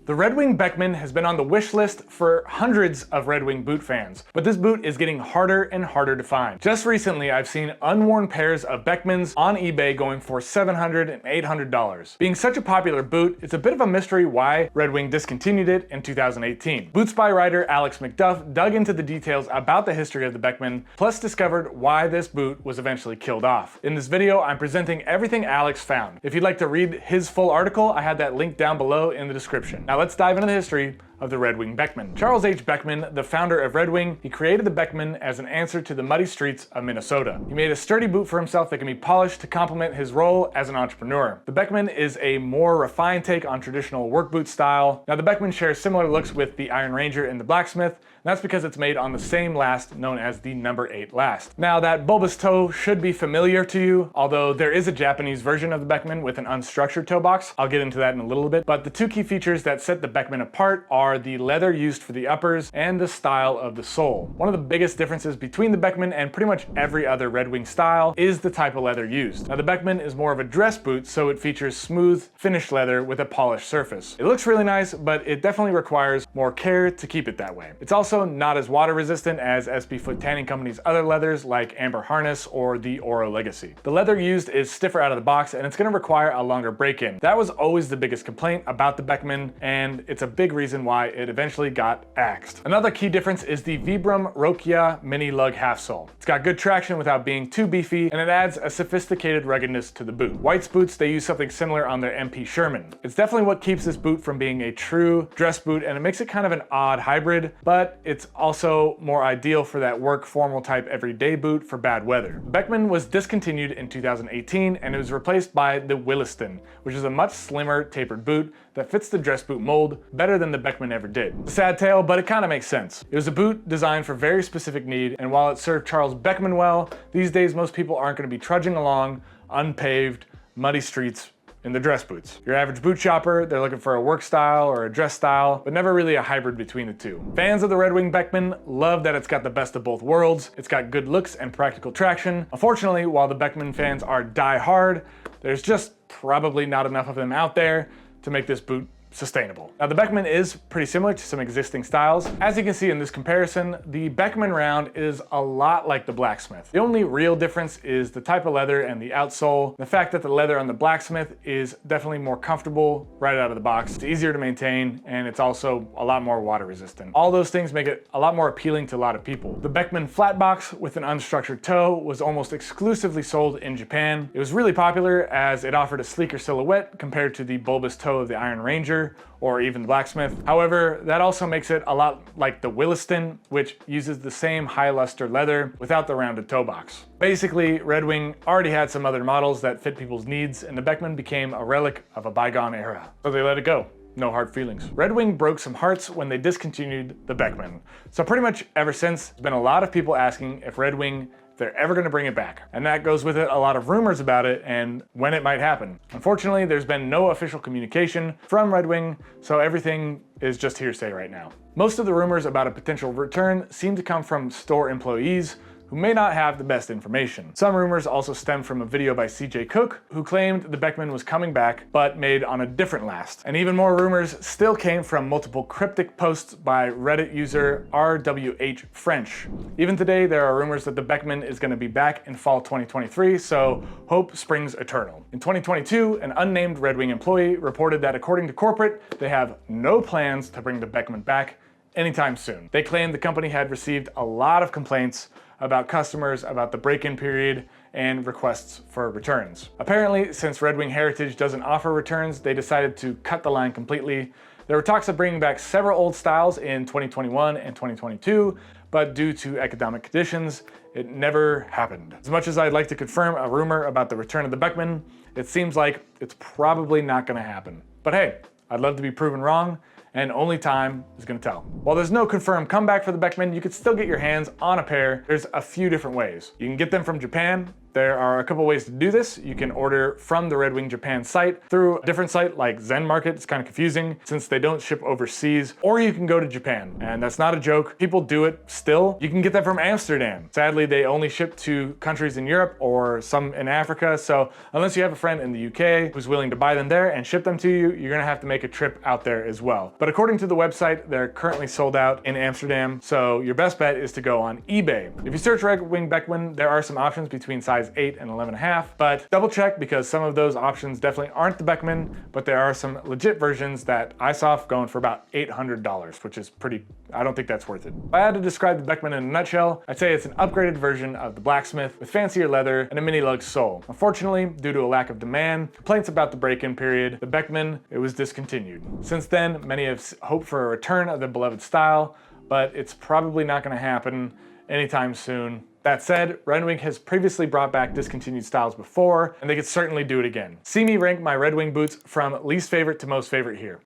The Red Wing Beckman has been on the wish list for hundreds of Red Wing boot fans, but this boot is getting harder and harder to find. Just recently, I've seen unworn pairs of Beckmans on eBay going for $700 and $800. Being such a popular boot, it's a bit of a mystery why Red Wing discontinued it in 2018. BootSpy writer Alex McDuff dug into the details about the history of the Beckman, plus discovered why this boot was eventually killed off. In this video, I'm presenting everything Alex found. If you'd like to read his full article, I had that link down below in the description. Now let's dive into the history of the Red Wing Beckman. Charles H. Beckman, the founder of Red Wing, he created the Beckman as an answer to the muddy streets of Minnesota. He made a sturdy boot for himself that can be polished to complement his role as an entrepreneur. The Beckman is a more refined take on traditional work boot style. Now the Beckman shares similar looks with the Iron Ranger and the Blacksmith, and that's because it's made on the same last known as the number 8 last. Now that bulbous toe should be familiar to you, although there is a Japanese version of the Beckman with an unstructured toe box. I'll get into that in a little bit, but the two key features that set the Beckman apart are the leather used for the uppers and the style of the sole. One of the biggest differences between the Beckman and pretty much every other Red Wing style is the type of leather used. Now the Beckman is more of a dress boot, so it features smooth, finished leather with a polished surface. It looks really nice, but it definitely requires more care to keep it that way. It's also not as water resistant as SB Foot Tanning Company's other leathers like Amber Harness or the Oro Legacy. The leather used is stiffer out of the box and it's going to require a longer break-in. That was always the biggest complaint about the Beckman, and it's a big reason why it eventually got axed. Another key difference is the Vibram Rokia Mini Lug half sole. It's got good traction without being too beefy, and it adds a sophisticated ruggedness to the boot. White's boots, they use something similar on their MP Sherman. It's definitely what keeps this boot from being a true dress boot, and it makes it kind of an odd hybrid, but it's also more ideal for that work formal type everyday boot for bad weather. Beckman was discontinued in 2018 and it was replaced by the Williston, which is a much slimmer tapered boot that fits the dress boot mold better than the Beckman ever did. A sad tale, but it kind of makes sense. It was a boot designed for very specific need, and while it served Charles Beckman well, these days most people aren't going to be trudging along unpaved, muddy streets in the dress boots. Your average boot shopper, they're looking for a work style or a dress style, but never really a hybrid between the two. Fans of the Red Wing Beckman love that it's got the best of both worlds. It's got good looks and practical traction. Unfortunately, while the Beckman fans are die-hard, there's just probably not enough of them out there to make this boot sustainable. Now the Beckman is pretty similar to some existing styles. As you can see in this comparison, the Beckman round is a lot like the Blacksmith. The only real difference is the type of leather and the outsole. The fact that the leather on the Blacksmith is definitely more comfortable right out of the box. It's easier to maintain, and it's also a lot more water resistant. All those things make it a lot more appealing to a lot of people. The Beckman flat box with an unstructured toe was almost exclusively sold in Japan. It was really popular as it offered a sleeker silhouette compared to the bulbous toe of the Iron Ranger or even the Blacksmith. However, that also makes it a lot like the Williston, which uses the same high luster leather without the rounded toe box. Basically, Red Wing already had some other models that fit people's needs, and the Beckman became a relic of a bygone era. So they let it go. No hard feelings. Red Wing broke some hearts when they discontinued the Beckman. So pretty much ever since, there's been a lot of people asking if Red Wing, they're ever going to bring it back. And that goes with it a lot of rumors about it and when it might happen. Unfortunately, there's been no official communication from Red Wing, so everything is just hearsay right now. Most of the rumors about a potential return seem to come from store employees who may not have the best information. Some rumors also stem from a video by CJ Cook, who claimed the Beckman was coming back, but made on a different last. And even more rumors still came from multiple cryptic posts by Reddit user RWH French. Even today, there are rumors that the Beckman is going to be back in fall 2023, so hope springs eternal. In 2022, an unnamed Red Wing employee reported that according to corporate, they have no plans to bring the Beckman back anytime soon. They claimed the company had received a lot of complaints about customers about the break-in period and requests for returns. Apparently, since Red Wing Heritage doesn't offer returns, they decided to cut the line completely. There were talks of bringing back several old styles in 2021 and 2022, but due to economic conditions, it never happened. As much as I'd like to confirm a rumor about the return of the Beckman, it seems like it's probably not gonna happen. But hey, I'd love to be proven wrong, and only time is gonna tell. While there's no confirmed comeback for the Beckman, you could still get your hands on a pair. There's a few different ways. You can get them from Japan. There are a couple ways to do this. You can order from the Red Wing Japan site through a different site like Zen Market. It's kind of confusing since they don't ship overseas. Or you can go to Japan, and that's not a joke. People do it still. You can get that from Amsterdam. Sadly, they only ship to countries in Europe or some in Africa, so unless you have a friend in the UK who's willing to buy them there and ship them to you, you're gonna have to make a trip out there as well. But according to the website, they're currently sold out in Amsterdam, so your best bet is to go on eBay. If you search Red Wing Beckman, there are some options between size 8 and 11.5, but double check because some of those options definitely aren't the Beckman, but there are some legit versions that I saw going for about $800, which is pretty, I don't think that's worth it. If I had to describe the Beckman in a nutshell, I'd say it's an upgraded version of the Blacksmith with fancier leather and a mini lug sole. Unfortunately, due to a lack of demand, complaints about the break-in period, the Beckman, it was discontinued. Since then, many have hoped for a return of the beloved style, but it's probably not going to happen anytime soon. That said, Red Wing has previously brought back discontinued styles before, and they could certainly do it again. See me rank my Red Wing boots from least favorite to most favorite here.